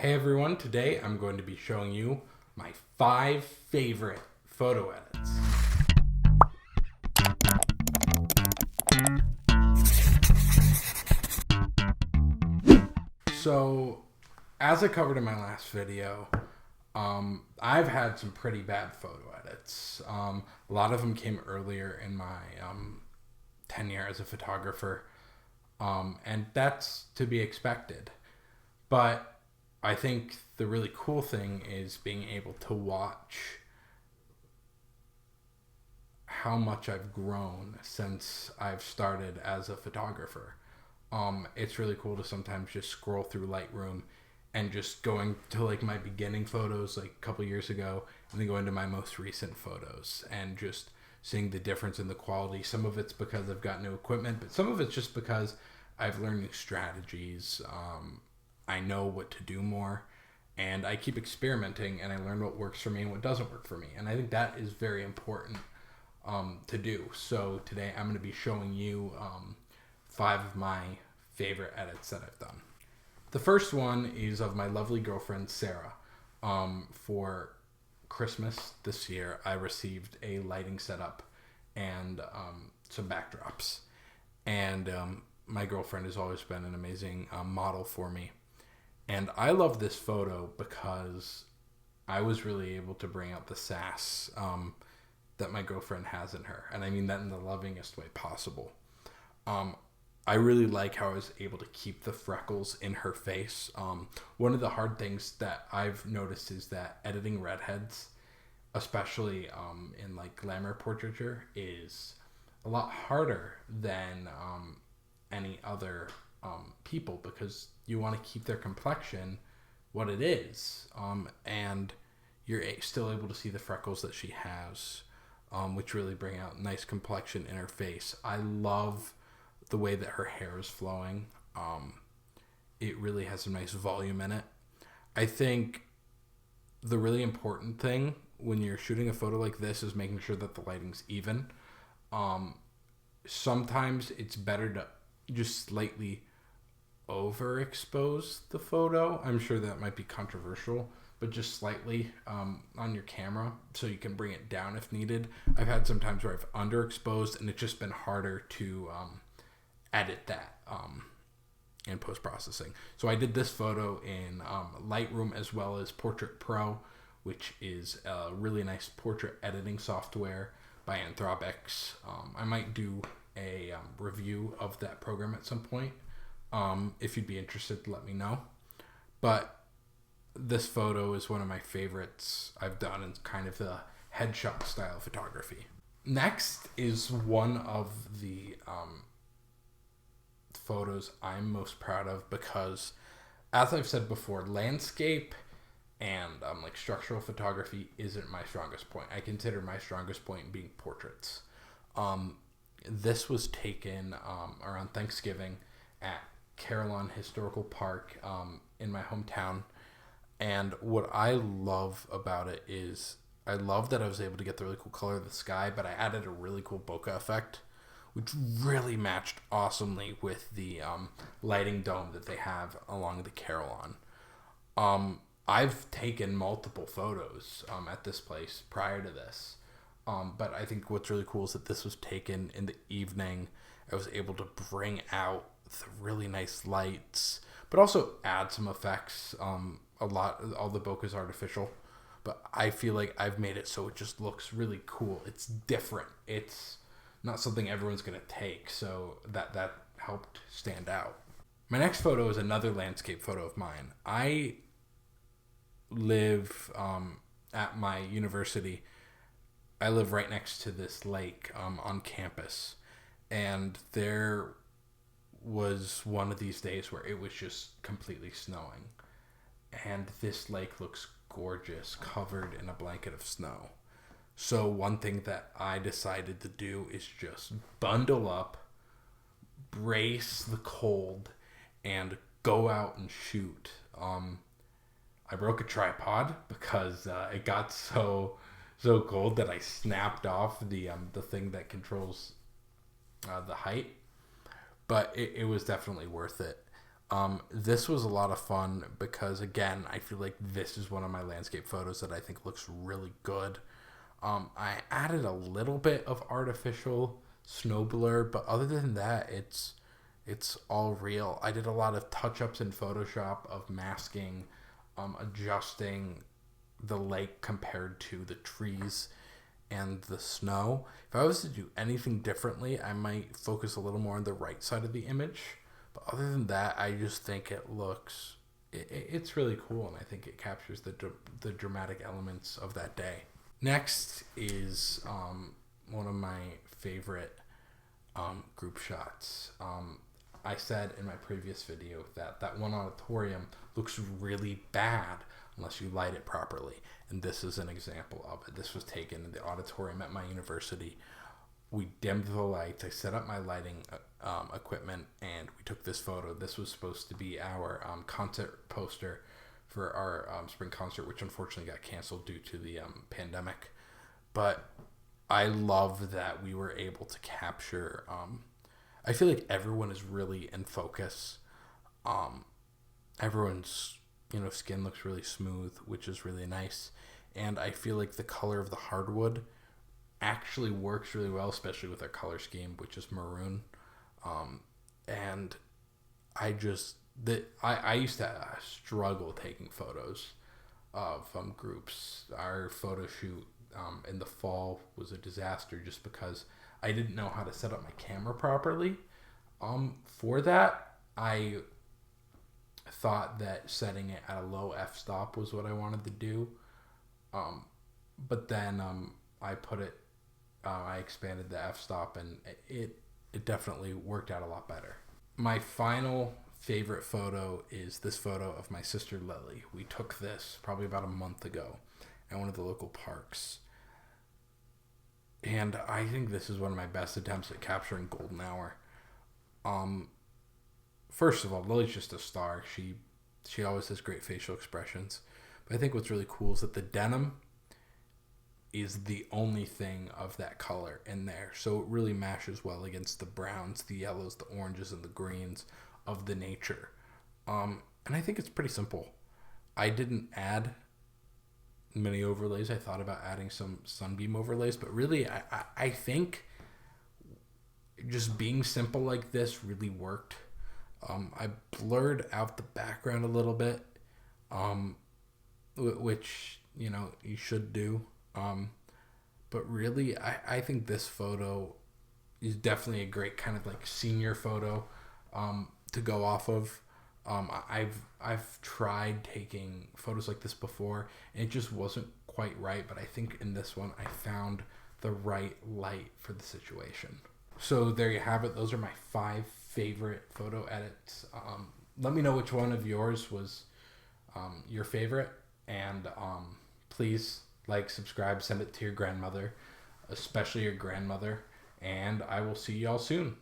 Hey everyone, today I'm going to be showing you my 5 favorite photo edits. So, as I covered in my last video, I've had some pretty bad photo edits. A lot of them came earlier in my tenure as a photographer, and that's to be expected. But I think the really cool thing is being able to watch how much I've grown since I've started as a photographer. It's really cool to sometimes just scroll through Lightroom and just going to like my beginning photos like a couple years ago and then going to my most recent photos and just seeing the difference in the quality. Some of it's because I've got new equipment, but some of it's just because I've learned new strategies. I know what to do more, and I keep experimenting, and I learn what works for me and what doesn't work for me. And I think that is very important to do. So today I'm going to be showing you 5 of my favorite edits that I've done. The first one is of my lovely girlfriend, Sarah. For Christmas this year, I received a lighting setup and some backdrops. And my girlfriend has always been an amazing model for me. And I love this photo because I was really able to bring out the sass that my girlfriend has in her. And I mean that in the lovingest way possible. I really like how I was able to keep the freckles in her face. One of the hard things that I've noticed is that editing redheads, especially in like glamour portraiture, is a lot harder than any other people, because you want to keep their complexion what it is, and you're still able to see the freckles that she has, which really bring out nice complexion in her face. I love the way that her hair is flowing. It really has some nice volume in it. I think the really important thing when you're shooting a photo like this is making sure that the lighting's even. Sometimes it's better to just slightly overexpose the photo. I'm sure that might be controversial, but just slightly on your camera so you can bring it down if needed. I've had some times where I've underexposed and it's just been harder to edit that in post-processing. So I did this photo in Lightroom as well as Portrait Pro, which is a really nice portrait editing software by Anthropics. I might do a review of that program at some point. If you'd be interested, let me know. But this photo is one of my favorites I've done in kind of the headshot style photography. Next is one of the photos I'm most proud of because, as I've said before, landscape and like structural photography isn't my strongest point. I consider my strongest point being portraits. This was taken around Thanksgiving at Carillon Historical Park in my hometown. And what I love about it is I love that I was able to get the really cool color of the sky, but I added a really cool bokeh effect, which really matched awesomely with the lighting dome that they have along the Carillon. I've taken multiple photos at this place prior to this. But I think what's really cool is that this was taken in the evening. I was able to bring out the really nice lights, but also add some effects. All the bokeh is artificial, but I feel like I've made it so it just looks really cool. It's different. It's not something everyone's going to take, so that helped stand out. My next photo is another landscape photo of mine. I live at my university. I live right next to this lake on campus, and there was one of these days where it was just completely snowing, and this lake looks gorgeous, covered in a blanket of snow. So one thing that I decided to do is just bundle up, brace the cold, and go out and shoot. I broke a tripod because it got so cold that I snapped off the thing that controls the height, but it was definitely worth it. This was a lot of fun because, again, I feel like this is one of my landscape photos that I think looks really good. I added a little bit of artificial snow blur, but other than that, it's all real. I did a lot of touch-ups in Photoshop of masking, adjusting the lake compared to the trees and the snow. If I was to do anything differently, I might focus a little more on the right side of the image. But other than that, I just think it's really cool, and I think it captures the dramatic elements of that day. Next is one of my favorite group shots. I said in my previous video that one auditorium looks really bad unless you light it properly. And this is an example of it. This was taken in the auditorium at my university. We dimmed the lights. I set up my lighting equipment, and we took this photo. This was supposed to be our concert poster for our spring concert, which unfortunately got canceled due to the pandemic. But I love that we were able to capture... I feel like everyone is really in focus. Everyone's skin looks really smooth, which is really nice. And I feel like the color of the hardwood actually works really well, especially with our color scheme, which is maroon. And I used to struggle taking photos of groups. Our photo shoot in the fall was a disaster just because I didn't know how to set up my camera properly. For that, I thought that setting it at a low f-stop was what I wanted to do. But then I expanded the f-stop, and it definitely worked out a lot better. My final favorite photo is this photo of my sister Lily. We took this probably about a month ago at one of the local parks. And I think this is one of my best attempts at capturing golden hour. First of all, Lily's just a star. She always has great facial expressions. But I think what's really cool is that the denim is the only thing of that color in there. So it really mashes well against the browns, the yellows, the oranges, and the greens of the nature. And I think it's pretty simple. I didn't add many overlays. I thought about adding some sunbeam overlays, but really I think just being simple like this really worked. I blurred out the background a little bit, which you should do. But really I think this photo is definitely a great kind of like senior photo to go off of. I've tried taking photos like this before, and it just wasn't quite right, but I think in this one I found the right light for the situation. So there you have it. Those are my 5 favorite photo edits. Let me know which one of yours was your favorite, and please like, subscribe, send it to your grandmother, especially your grandmother, and I will see y'all soon.